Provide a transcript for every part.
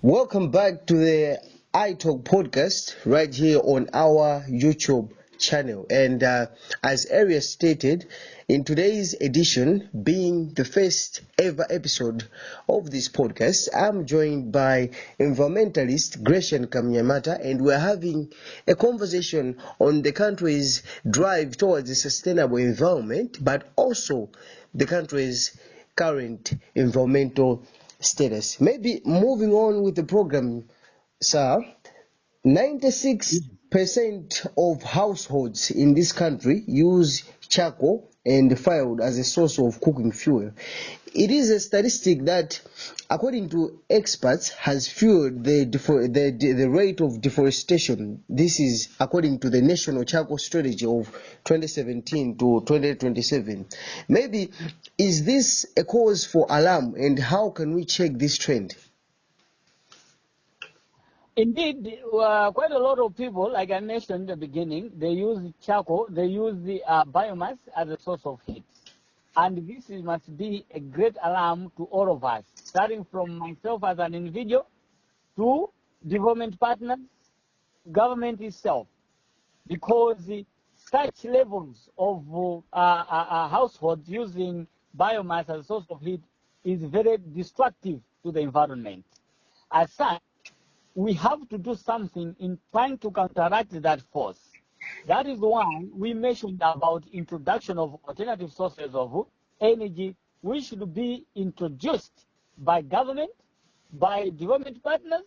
Welcome back to the iTalk podcast right here on our YouTube channel. And as Arias stated, in today's edition, being the first ever episode of this podcast, I'm joined by environmentalist Gresham Kamnyamata, and we're having a conversation on the country's drive towards a sustainable environment, but also the country's current environmental status. Maybe moving on with the program, sir. 96% of households in this country use charcoal and firewood as a source of cooking fuel. It is a statistic that, according to experts, has fueled the rate of deforestation. This is according to the National Charcoal Strategy of 2017 to 2027. Maybe, is this a cause for alarm, and how can we check this trend? Indeed, quite a lot of people, like I mentioned at the beginning, they use charcoal, they use the biomass as a source of heat. And this must be a great alarm to all of us, starting from myself as an individual to development partners, government itself, because such levels of households using biomass as a source of heat is very destructive to the environment. As such, we have to do something in trying to counteract that force. That is why we mentioned about introduction of alternative sources of energy, which should be introduced by government, by development partners,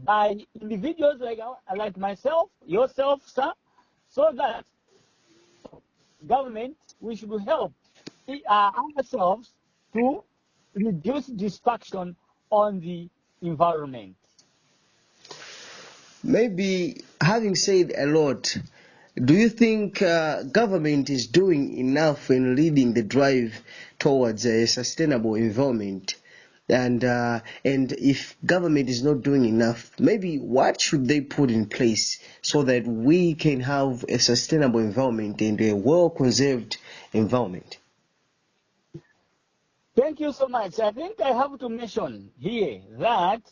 by individuals like myself, yourself, sir, so that government, we should help ourselves to reduce destruction on the environment. Maybe, having said a lot, do you think government is doing enough in leading the drive towards a sustainable environment? And if government is not doing enough, maybe what should they put in place so that we can have a sustainable environment and a well-conserved environment? Thank you so much. I think I have to mention here that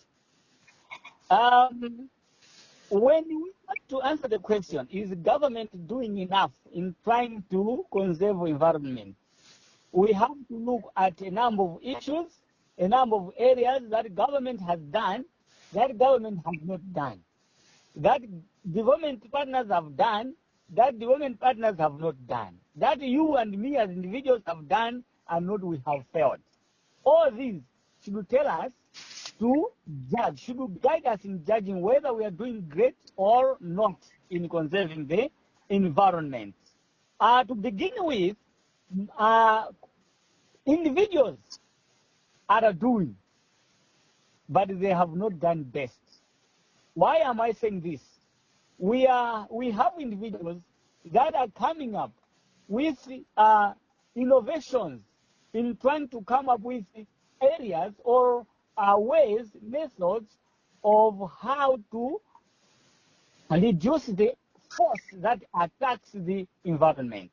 when we want to answer the question, is government doing enough in trying to conserve environment? We have to look at a number of issues, a number of areas that government has done, that government has not done, that development partners have done, that development partners have not done, that you and me as individuals have done and not we have failed. All these should tell us to judge, should guide us in judging whether we are doing great or not in conserving the environment. To begin with, individuals are doing, but they have not done best. Why am I saying this? We have individuals that are coming up with innovations in trying to come up with areas or ways, methods of how to reduce the force that attacks the environment.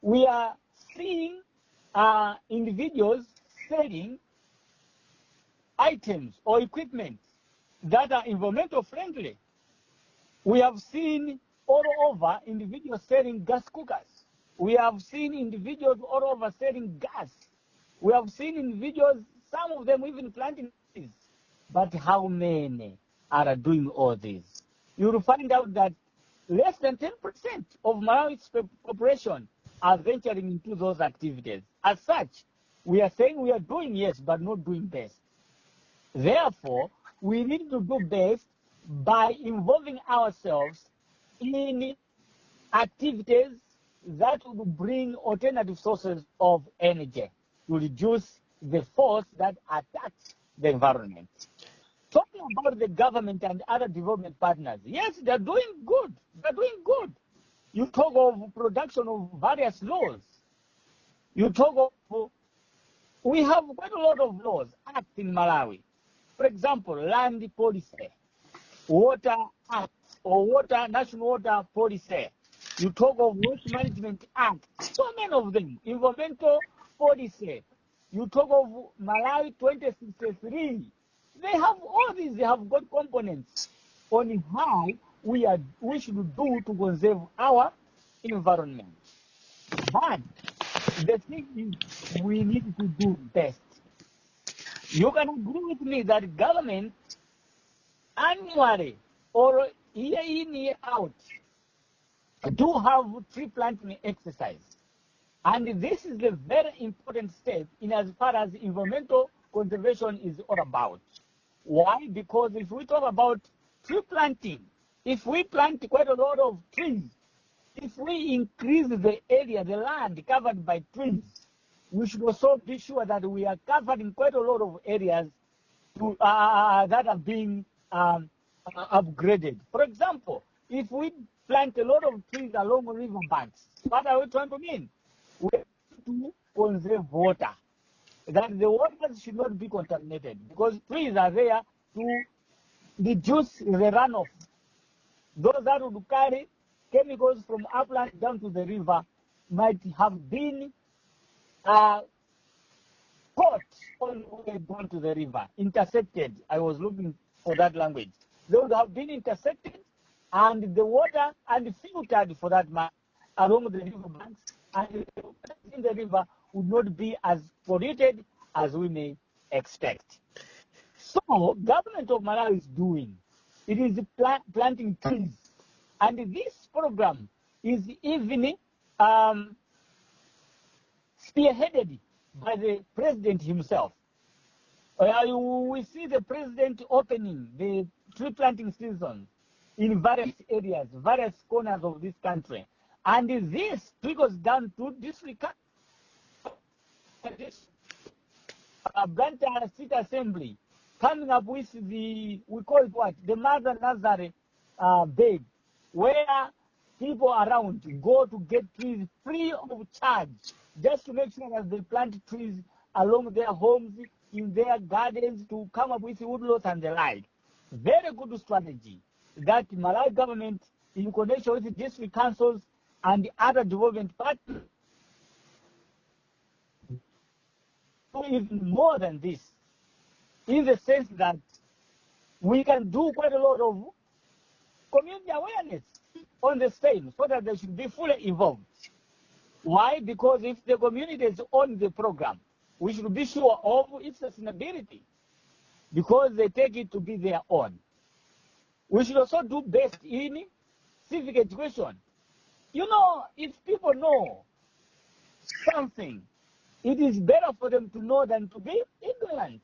We are seeing individuals selling items or equipment that are environmental friendly. We have seen all over individuals selling gas cookers. We have seen individuals all over selling gas. We have seen individuals, some of them even planting trees. But how many are doing all this? You will find out that less than 10% of Malawi's population are venturing into those activities. As such, we are saying we are doing yes, but not doing best. Therefore, we need to do best by involving ourselves in activities that will bring alternative sources of energy to reduce the force that attacks the environment. Talking about the government and other development partners, yes, they're doing good. They're doing good. You talk of production of various laws. You talk of, we have quite a lot of laws, acts in Malawi. For example, land policy, water act, or national water policy. You talk of waste management act, so many of them, environmental policy. You talk of Malawi 2063. they have all these, they have got components on how we should do to conserve our environment. But the thing is, we need to do best. You can agree with me that government annually or year in, year out do have tree planting exercise. And this is a very important step in as far as environmental conservation is all about. Why? Because if we talk about tree planting, if we plant quite a lot of trees, if we increase the area, the land covered by trees, we should also be sure that we are covering quite a lot of areas to, that are being upgraded. For example, if we plant a lot of trees along river banks, what are we trying to mean? We have to conserve water, that the waters should not be contaminated, because trees are there to reduce the runoff. Those that would carry chemicals from upland down to the river might have been caught on the way down to the river, intercepted. I was looking for that language. They would have been intercepted, and the water and filtered, for that matter, along the river banks, and in the river would not be as polluted as we may expect. So, government of Malawi is doing, it is planting trees, and this program is even spearheaded by the president himself. We see the president opening the tree planting season in various areas, various corners of this country. And this trickles down to district Blantyre City Assembly, coming up with the, we call it what? The Mother Nazareth bed, where people around go to get trees free of charge, just to make sure that they plant trees along their homes, in their gardens, to come up with woodlots and the like. Very good strategy that Malawi government, in connection with the district councils and the other development partners, do even more than this, in the sense that we can do quite a lot of community awareness on the same, so that they should be fully involved. Why? Because if the community is on the program, we should be sure of its sustainability, because they take it to be their own. We should also do best in civic education. You know, if people know something, it is better for them to know than to be ignorant.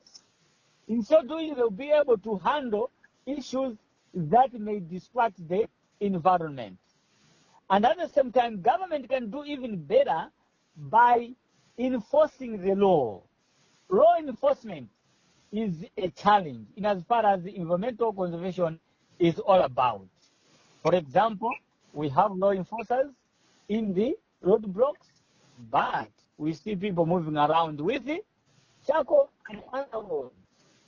In so doing, they'll be able to handle issues that may distract the environment. And at the same time, government can do even better by enforcing the law. Law enforcement is a challenge in as far as environmental conservation is all about. For example, we have law enforcers in the roadblocks, but we see people moving around with it, charcoal and underwood.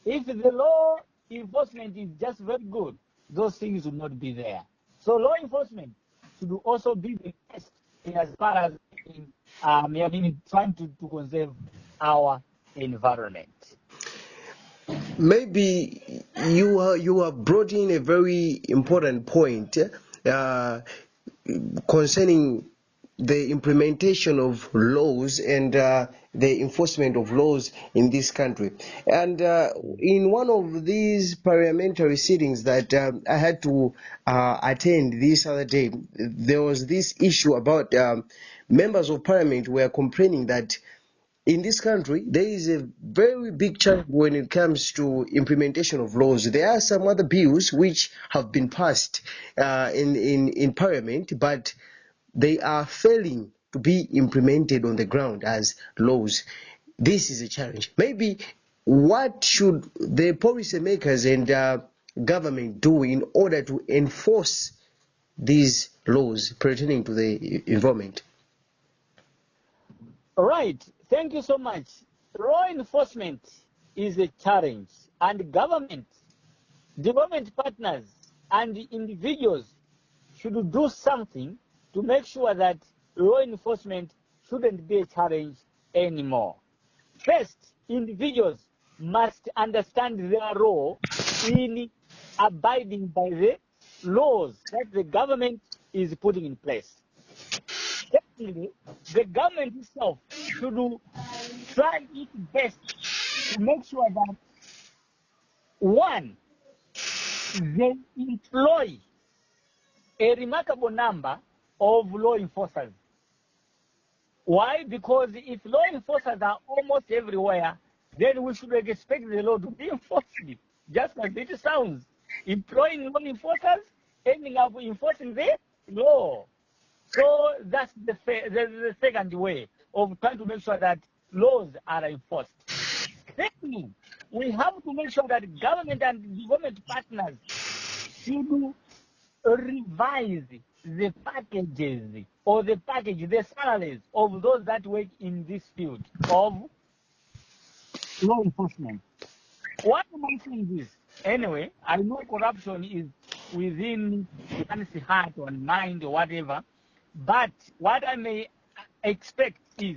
If the law enforcement is just very good, those things will not be there. So law enforcement should also be the best in as far as trying to conserve our environment. Maybe you have brought in a very important point concerning the implementation of laws and the enforcement of laws in this country. And in one of these parliamentary sittings that I had to attend this other day, there was this issue about members of parliament were complaining that in this country, there is a very big challenge when it comes to implementation of laws. There are some other bills which have been passed in Parliament, but they are failing to be implemented on the ground as laws. This is a challenge. Maybe what should the policymakers and government do in order to enforce these laws pertaining to the environment? Right. Thank you so much. Law enforcement is a challenge, and government, development partners, and individuals should do something to make sure that law enforcement shouldn't be a challenge anymore. First, individuals must understand their role in abiding by the laws that the government is putting in place. Secondly, the government itself should try its best to make sure that, one, they employ a remarkable number of law enforcers. Why? Because if law enforcers are almost everywhere, then we should expect the law to be enforced, just as it sounds. Employing law enforcers, ending up enforcing the law. So that's the second way of trying to make sure that laws are enforced. Secondly, we have to make sure that government and government partners should revise the packages or the salaries of those that work in this field of law enforcement. Why am I saying this? Anyway, I know corruption is within one's heart or mind or whatever, but what I may expect is,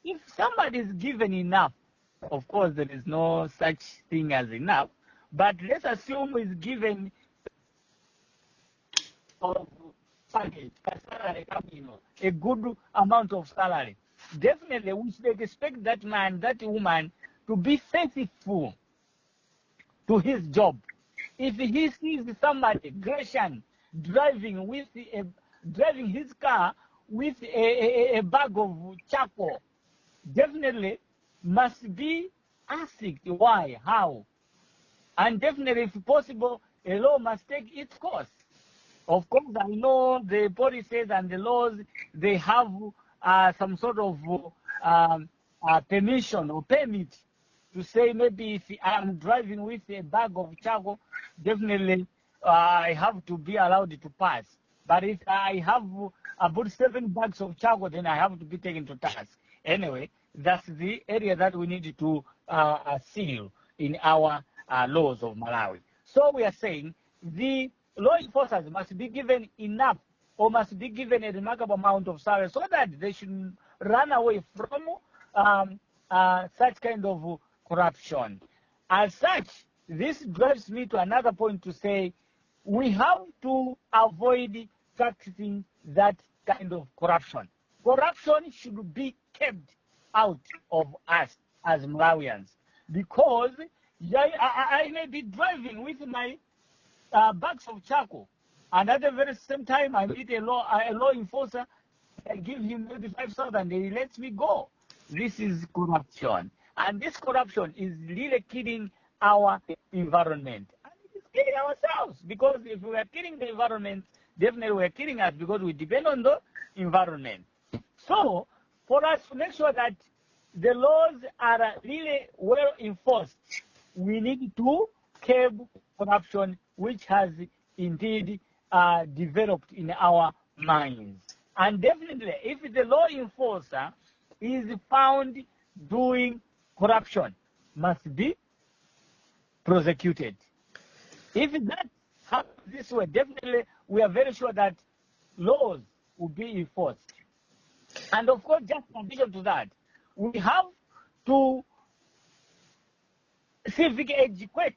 if somebody is given enough, of course there is no such thing as enough, but let's assume is given of package, a good amount of salary. Definitely, we should expect that man, that woman, to be faithful to his job. If he sees somebody, Gresham, driving his car with a bag of charcoal, definitely must be asked why, how, and definitely, if possible, a law must take its course. Of course, I know the policies and the laws, they have some sort of permission or permit to say, maybe if I'm driving with a bag of charcoal, definitely I have to be allowed to pass. But if I have about 7 bags of charcoal, then I have to be taken to task. Anyway, that's the area that we need to seal in our laws of Malawi. So we are saying the law enforcers must be given enough or must be given a remarkable amount of salary so that they should run away from such kind of corruption. As such, this drives me to another point to say we have to avoid practicing that kind of corruption. Corruption should be kept out of us as Malawians, because I may be driving with my bags of charcoal, and at the very same time I meet a law enforcer. I give him maybe 5,000, he lets me go. This is corruption, and this corruption is really killing our environment, and it is killing ourselves, because if we are killing the environment, definitely we are killing us, because we depend on the environment. So for us to make sure that the laws are really well enforced, we need to curb corruption, which has indeed developed in our minds. And definitely, if the law enforcer is found doing corruption, must be prosecuted. If that happens this way, definitely we are very sure that laws will be enforced. And of course, just in addition to that, we have to civic educate